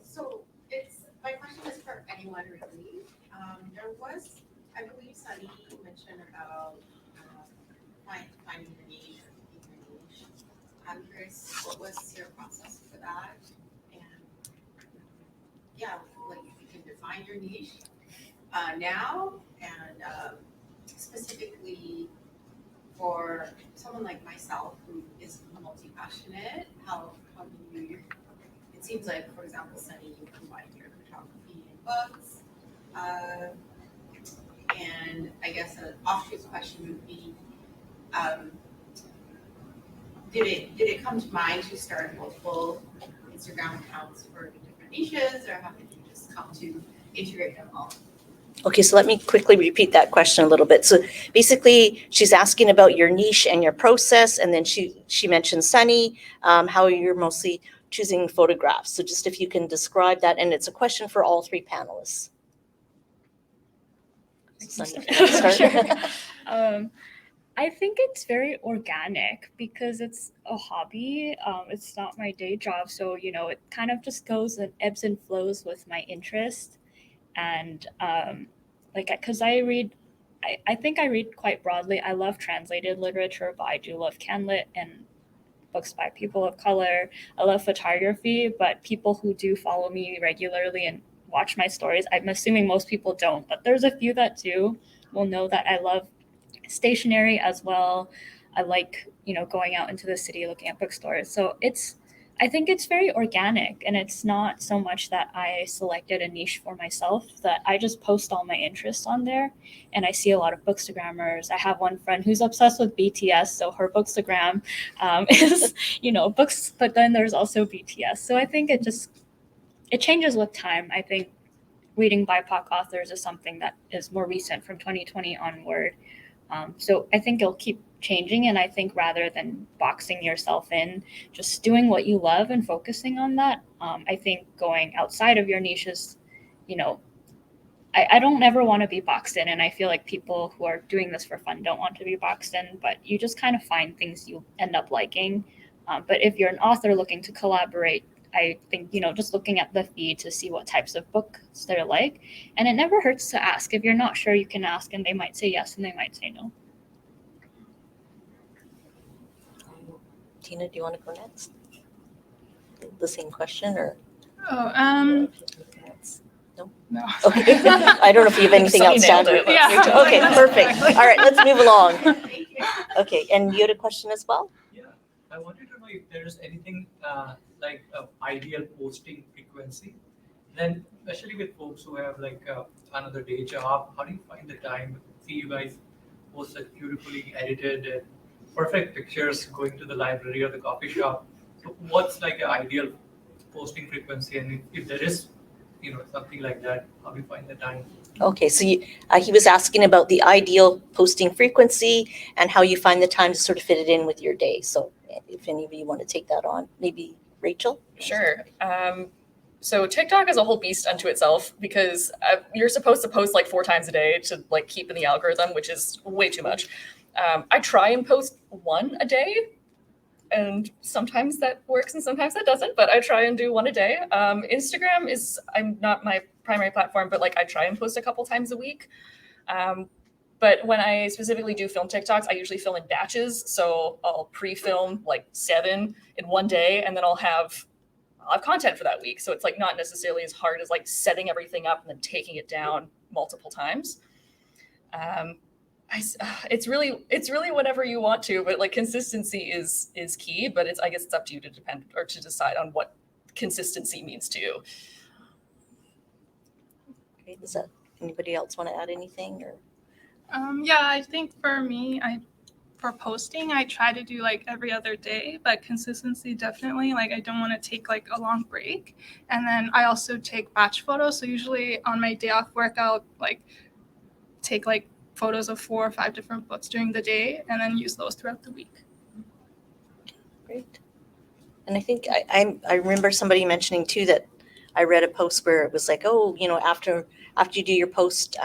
So my question is for anyone really. There was, I believe, Sunni mentioned about finding your niche or picking your niche. I'm curious, what was your process for that? Yeah, like if you can define your niche now, and specifically for someone like myself who is multi-passionate, how do you, it seems like, for example, Sunni, you combine your photography and books, and I guess an offshoot question would be, did it come to mind to start multiple Instagram accounts for different niches, or how did you just come to integrate them all? Okay, so let me quickly repeat that question a little bit. So basically, she's asking about your niche and your process, and then she mentioned Sunni, how you're mostly choosing photographs. So just if you can describe that, and it's a question for all 3 panelists. Sunni, you wanna start? Sure. I think it's very organic because it's a hobby. It's not my day job. So, you know, it kind of just goes and ebbs and flows with my interest. And because I read I think I read quite broadly. I love translated literature, but I do love CanLit and books by people of color. I love photography, but people who do follow me regularly and watch my stories, I'm assuming most people don't, but there's a few that do, will know that I love stationery as well. I like, going out into the city looking at bookstores. So I think it's very organic, and it's not so much that I selected a niche for myself, that I just post all my interests on there. And I see a lot of bookstagrammers. I have one friend who's obsessed with BTS, so her bookstagram is, books, but then there's also BTS. So I think it changes with time. I think reading BIPOC authors is something that is more recent from 2020 onward. So I think it'll keep changing. And I think rather than boxing yourself in, just doing what you love and focusing on that. I think going outside of your niche is, I don't ever want to be boxed in. And I feel like people who are doing this for fun don't want to be boxed in, but you just kind of find things you end up liking. But if you're an author looking to collaborate, I think, just looking at the feed to see what types of books they're like. And it never hurts to ask. If you're not sure, you can ask, and they might say yes and they might say no. Tina, do you want to go next? The same question, or? Oh, no. Okay. I don't know if you have anything Sunni else, nailed Sandra. it. Yeah. Okay, perfect. All right, let's move along. Okay, and you had a question as well? Yeah, I wanted to know if there is anything like ideal posting frequency. Then, especially with folks who have like another day job, how do you find the time? See, you guys post such beautifully edited and perfect pictures going to the library or the coffee shop. So, what's like an ideal posting frequency? And if there is, something like that, how do you find the time? Okay, so he was asking about the ideal posting frequency and how you find the time to sort of fit it in with your day. So if any of you want to take that on, maybe Rachel? Sure. So TikTok is a whole beast unto itself, because you're supposed to post like 4 times a day to like keep in the algorithm, which is way too much. I try and post 1 a day, and sometimes that works and sometimes that doesn't, but I try and do 1 a day. Instagram is, I'm not my primary platform, but like I try and post a couple times a week. But when I specifically do film TikToks, I usually film in batches. So I'll pre-film like 7 in 1 day, and then I'll have content for that week. So it's like not necessarily as hard as like setting everything up and then taking it down multiple times. It's really whatever you want to, but like consistency is key. But I guess it's up to you to decide on what consistency means to you. Okay, does that, anybody else want to add anything, or? Yeah, I think for me, for posting, I try to do like every other day, but consistency definitely, like I don't want to take like a long break. And then I also take batch photos. So usually on my day off work, I'll like take like photos of 4 or 5 different books during the day and then use those throughout the week. Great. And I think I remember somebody mentioning too that I read a post where it was like, oh, after you do your post,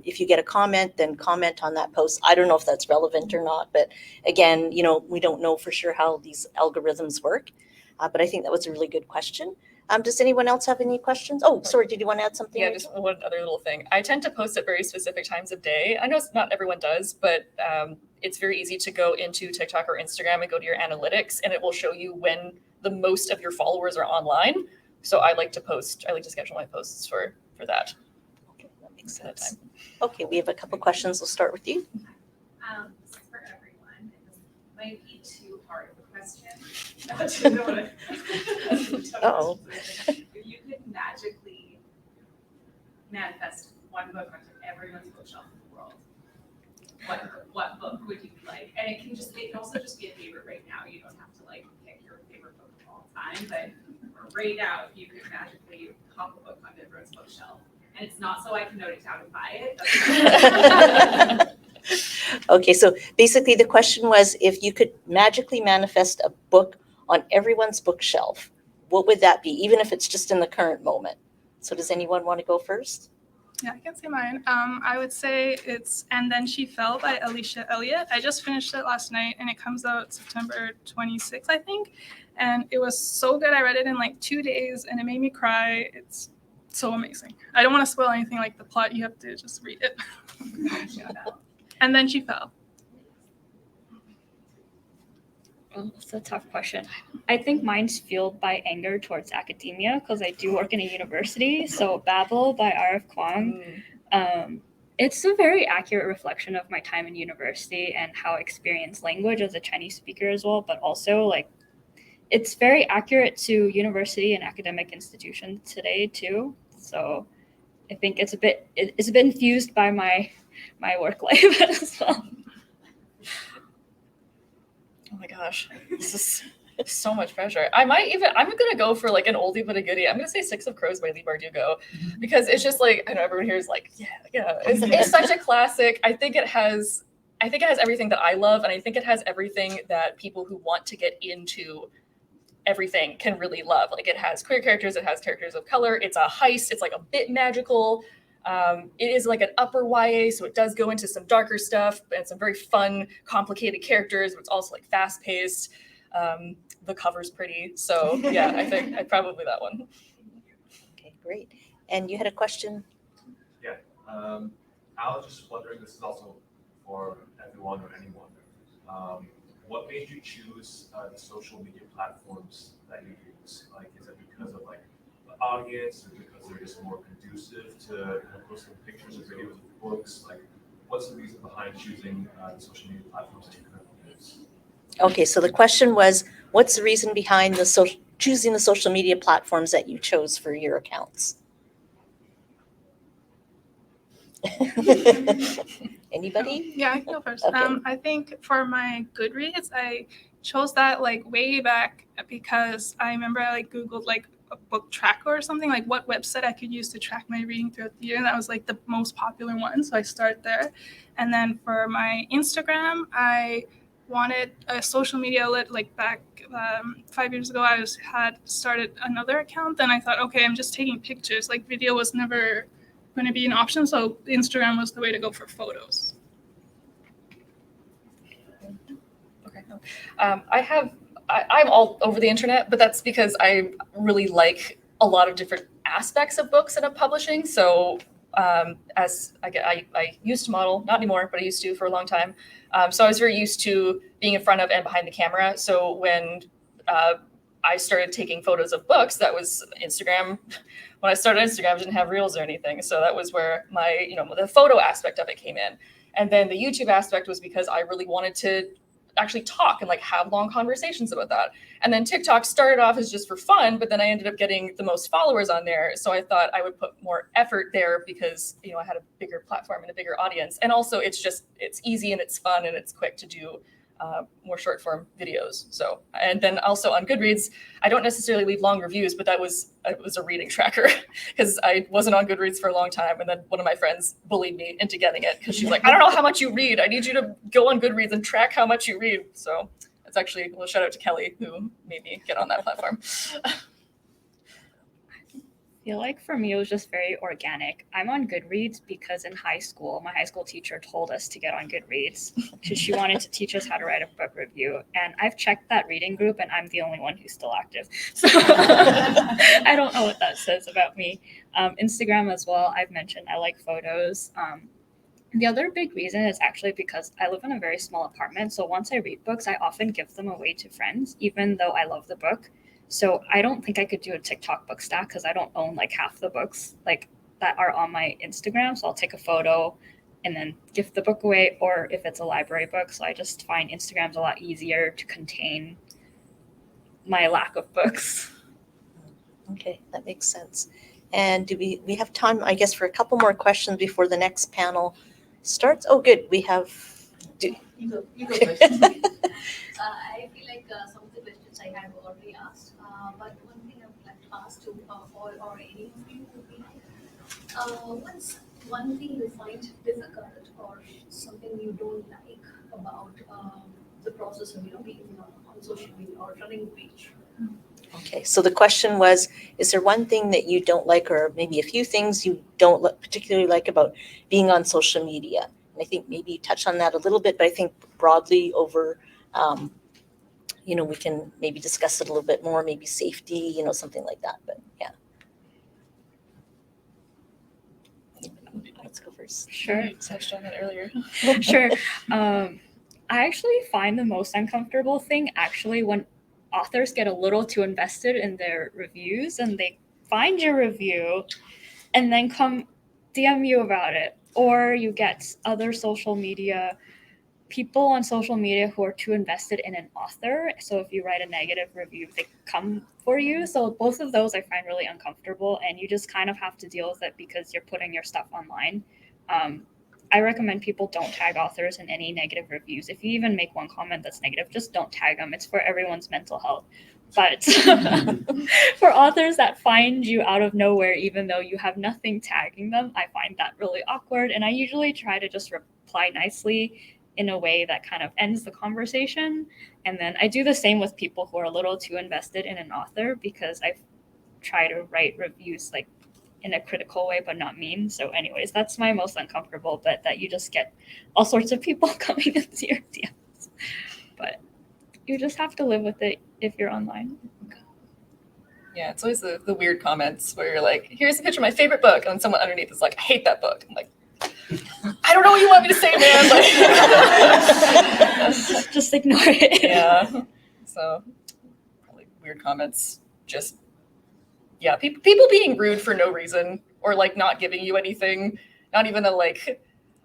if you get a comment, then comment on that post. I don't know if that's relevant or not, but again, we don't know for sure how these algorithms work. But I think that was a really good question. Does anyone else have any questions? Oh, sorry, did you want to add something? Yeah, just one other little thing. I tend to post at very specific times of day. I know not everyone does, but it's very easy to go into TikTok or Instagram and go to your analytics, and it will show you when the most of your followers are online. So I like to schedule my posts for that. Okay, that makes sense. Okay, we have a couple questions. We'll start with you. For everyone, it might be too hard of a question. To know what Uh-oh. If you could magically manifest one book onto everyone's bookshelf in the world, what book would you like? And it can also just be a favorite right now. You don't have to like pick your favorite book of all time, but right now, if you could magically pop a book onto everyone's bookshelf, and it's not so I can note it down and buy it. Okay, so basically the question was, if you could magically manifest a book on everyone's bookshelf, what would that be, even if it's just in the current moment? So does anyone want to go first? Yeah, I can say mine. I would say it's And Then She Fell by Alicia Elliott. I just finished it last night, and it comes out September 26th, I think. And it was so good. I read it in like 2 days, and it made me cry. It's so amazing. I don't want to spoil anything like the plot. You have to just read it. And then she fell. Oh, that's a tough question. I think mine's fueled by anger towards academia because I do work in a university. So Babel by R.F. Kuang, it's a very accurate reflection of my time in university and how I experienced language as a Chinese speaker as well, but also like it's very accurate to university and academic institutions today too. So I think it's a bit infused by my work life as well. Oh my gosh, this is so much pressure. I'm gonna go for like an oldie but a goodie. I'm gonna say Six of Crows by Lee Bardugo because it's just like, I know everyone here is like, yeah. It's such a classic. I think it has everything that I love, and I think it has everything that people who want to get into everything can really love. Like, it has queer characters, it has characters of color, it's a heist, it's like a bit magical. It is like an upper YA, so it does go into some darker stuff and some very fun, complicated characters, but it's also like fast paced. The cover's pretty. So yeah, I think probably that one. Okay, great. And you had a question? Yeah. I was just wondering, this is also for everyone or anyone. What made you choose the social media platforms that you use? Like, is it because of like the audience, or because they're just more conducive to posting pictures or videos of books? Like, what's the reason behind choosing the social media platforms that you currently use? Okay, so the question was, what's the reason behind choosing the social media platforms that you chose for your accounts? Anybody? Yeah, I can go first. Okay. I think for my Goodreads, I chose that like way back because I remember I like Googled like a book tracker or something, like what website I could use to track my reading throughout the year. And that was like the most popular one. So I started there. And then for my Instagram, I wanted a social media outlet. Like back 5 years ago, I had started another account. And I thought, okay, I'm just taking pictures. Like, video was never going to be an option. So Instagram was the way to go for photos. Okay. I'm all over the internet, but that's because I really like a lot of different aspects of books and of publishing. So as I used to model, not anymore, but I used to for a long time. So I was very used to being in front of and behind the camera. So when I started taking photos of books, that was Instagram. When I started Instagram, I didn't have Reels or anything. So that was where my, the photo aspect of it came in. And then the YouTube aspect was because I really wanted to actually talk and like have long conversations about that. And then TikTok started off as just for fun, but then I ended up getting the most followers on there. So I thought I would put more effort there because, I had a bigger platform and a bigger audience. And also it's easy and it's fun and it's quick to do more short form videos. So, and then also on Goodreads, I don't necessarily leave long reviews, but it was a reading tracker because I wasn't on Goodreads for a long time. And then one of my friends bullied me into getting it because she's like, I don't know how much you read. I need you to go on Goodreads and track how much you read. So it's actually a little shout out to Kelly who made me get on that platform. I feel like for me, it was just very organic. I'm on Goodreads because in high school, my high school teacher told us to get on Goodreads because she wanted to teach us how to write a book review. And I've checked that reading group and I'm the only one who's still active. So I don't know what that says about me. Instagram as well, I've mentioned I like photos. The other big reason is actually because I live in a very small apartment. So once I read books, I often give them away to friends, even though I love the book. So I don't think I could do a TikTok book stack because I don't own like half the books like that are on my Instagram. So I'll take a photo and then give the book away, or if it's a library book. So I just find Instagram's a lot easier to contain my lack of books. Okay, that makes sense. And do we have time, I guess, for a couple more questions before the next panel starts? Oh, good. We have. You go first. I feel like some of the questions I had were already asked, but one thing I would like to ask to all or any of you would be, what's one thing you find difficult or something you don't like about the process of being on social media or running a page? Okay, so the question was, is there one thing that you don't like, or maybe a few things you don't particularly like about being on social media? And I think maybe you touched on that a little bit, but I think broadly over, we can maybe discuss it a little bit more, maybe safety, something like that, but yeah. let's go first. Sure. You touched on that earlier. Sure. I actually find the most uncomfortable thing actually when authors get a little too invested in their reviews and they find your review and then come DM you about it. Or you get other social media people on social media who are too invested in an author. So if you write a negative review, they come for you. So both of those I find really uncomfortable, and you just kind of have to deal with it because you're putting your stuff online. I recommend people don't tag authors in any negative reviews. If you even make one comment that's negative, just don't tag them. It's for everyone's mental health. But for authors that find you out of nowhere, even though you have nothing tagging them, I find that really awkward. And I usually try to just reply nicely in a way that kind of ends the conversation. And then I do the same with people who are a little too invested in an author, because I try to write reviews like in a critical way, but not mean. So anyways, that's my most uncomfortable, but that you just get all sorts of people coming into your DMs. But you just have to live with it if you're online. Yeah, it's always the weird comments where you're like, here's a picture of my favorite book, and then someone underneath is like, I hate that book. I'm like, I don't know what you want me to say, man. But Just ignore it. yeah. So probably weird comments. Just yeah, people being rude for no reason, or like not giving you anything, not even a like,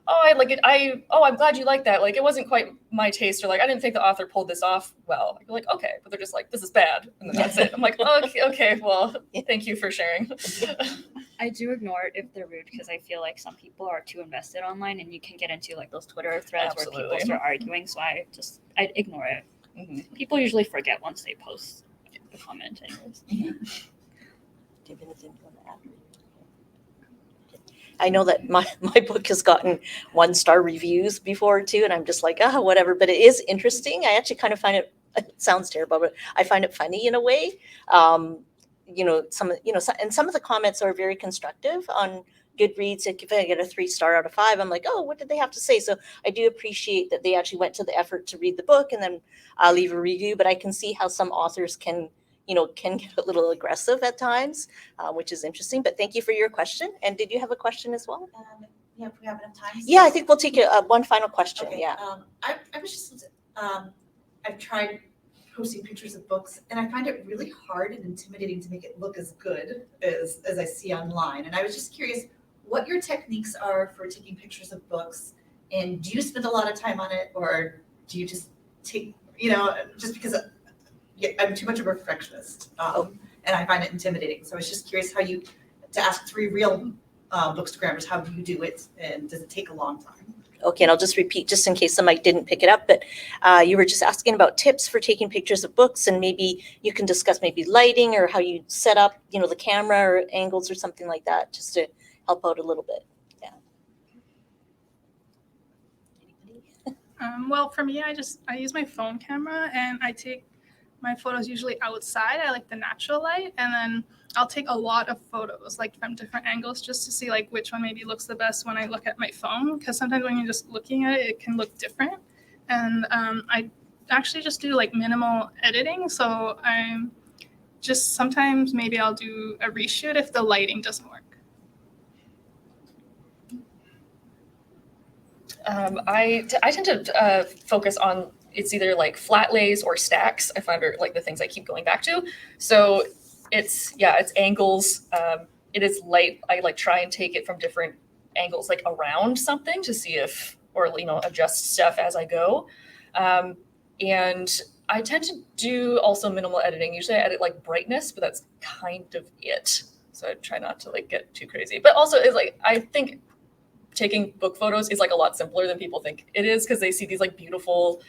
oh, I like it. I'm glad you like that. Like, it wasn't quite my taste, or like, I didn't think the author pulled this off well. You're like, okay, but they're just like, this is bad, and then that's it. I'm like, okay, well, thank you for sharing. I do ignore it if they're rude, because I feel like some people are too invested online, and you can get into like those Twitter threads where Absolutely. people start arguing. So I ignore it. Mhm. People usually forget once they post the comment, anyways. Do you have anything you want to add? I know that my book has gotten 1-star reviews before too, and I'm just like, whatever. But it is interesting. I actually kind of find it sounds terrible, but I find it funny in a way. And some of the comments are very constructive on Goodreads. If I get a 3-star out of 5, I'm like, oh, what did they have to say? So I do appreciate that they actually went to the effort to read the book and then leave a review. But I can see how some authors can get a little aggressive at times, which is interesting. But thank you for your question. And did you have a question as well? Yeah, if we have enough time. Yeah, I think we'll take one final question. Okay, Yeah. I was just, I've tried posting pictures of books, and I find it really hard and intimidating to make it look as good as I see online. And I was just curious what your techniques are for taking pictures of books, and do you spend a lot of time on it, or do you just take, just because I'm too much of a perfectionist, and I find it intimidating. So I was just curious to ask 3 real bookstagrammers, how do you do it, and does it take a long time? Okay, and I'll just repeat just in case somebody didn't pick it up, but you were just asking about tips for taking pictures of books, and maybe you can discuss maybe lighting or how you set up, the camera or angles or something like that, just to help out a little bit. Yeah. Well, for me, I use my phone camera, and I take my photos usually outside. I like the natural light, and then I'll take a lot of photos like from different angles just to see like which one maybe looks the best when I look at my phone, because sometimes when you're just looking at it, it can look different. And I actually just do like minimal editing, so I'm just sometimes maybe I'll do a reshoot if the lighting doesn't work. I tend to focus on, it's either like flat lays or stacks. I find are like the things I keep going back to. So it's angles. It is light. I like try and take it from different angles, like around something to see if, or adjust stuff as I go. And I tend to do also minimal editing. Usually I edit like brightness, but that's kind of it. So I try not to like get too crazy. But also it's like, I think taking book photos is like a lot simpler than people think it is, because they see these like beautiful,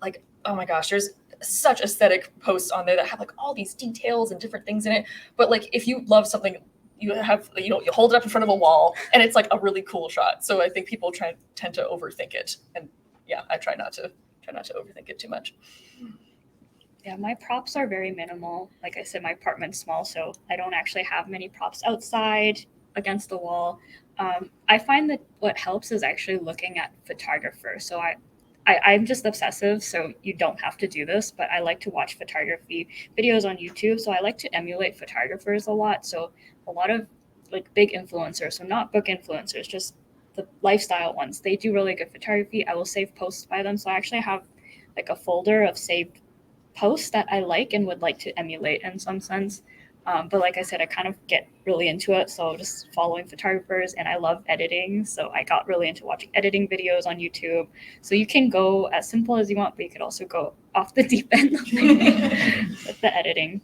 like, oh my gosh, there's such aesthetic posts on there that have like all these details and different things in it. But like, if you love something, you have, you hold it up in front of a wall and it's like a really cool shot. So I think people tend to overthink it. And yeah, I try not to overthink it too much. Yeah, my props are very minimal. Like I said, my apartment's small, so I don't actually have many props outside against the wall. I find that what helps is actually looking at photographers. So I'm just obsessive, so you don't have to do this, but I like to watch photography videos on YouTube. So I like to emulate photographers a lot. So a lot of like big influencers, so not book influencers, just the lifestyle ones, they do really good photography. I will save posts by them. So I actually have like a folder of saved posts that I like and would like to emulate in some sense. But like I said, I kind of get really into it. So just following photographers, and I love editing. So I got really into watching editing videos on YouTube. So you can go as simple as you want, but you could also go off the deep end with the editing.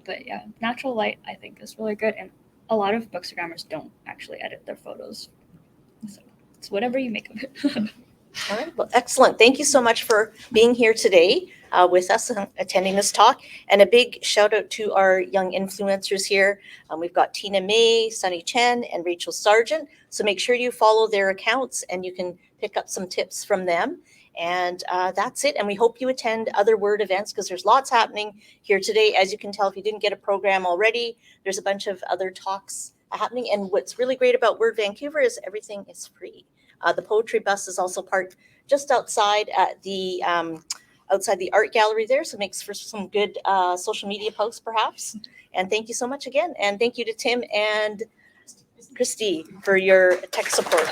But yeah, natural light I think is really good. And a lot of Bookstagrammers don't actually edit their photos. So it's whatever you make of it. All right, well, excellent. Thank you so much for being here today with us and attending this talk. And a big shout out to our young influencers here. We've got Tina May, Sunni Chen, and Rachel Sargeant. So make sure you follow their accounts and you can pick up some tips from them. And that's it. And we hope you attend other Word events because there's lots happening here today. As you can tell, if you didn't get a program already, there's a bunch of other talks happening. And what's really great about Word Vancouver is everything is free. The poetry bus is also parked just outside at the art gallery there, so it makes for some good social media posts perhaps. And thank you so much again. And thank you to Tim and Christy for your tech support.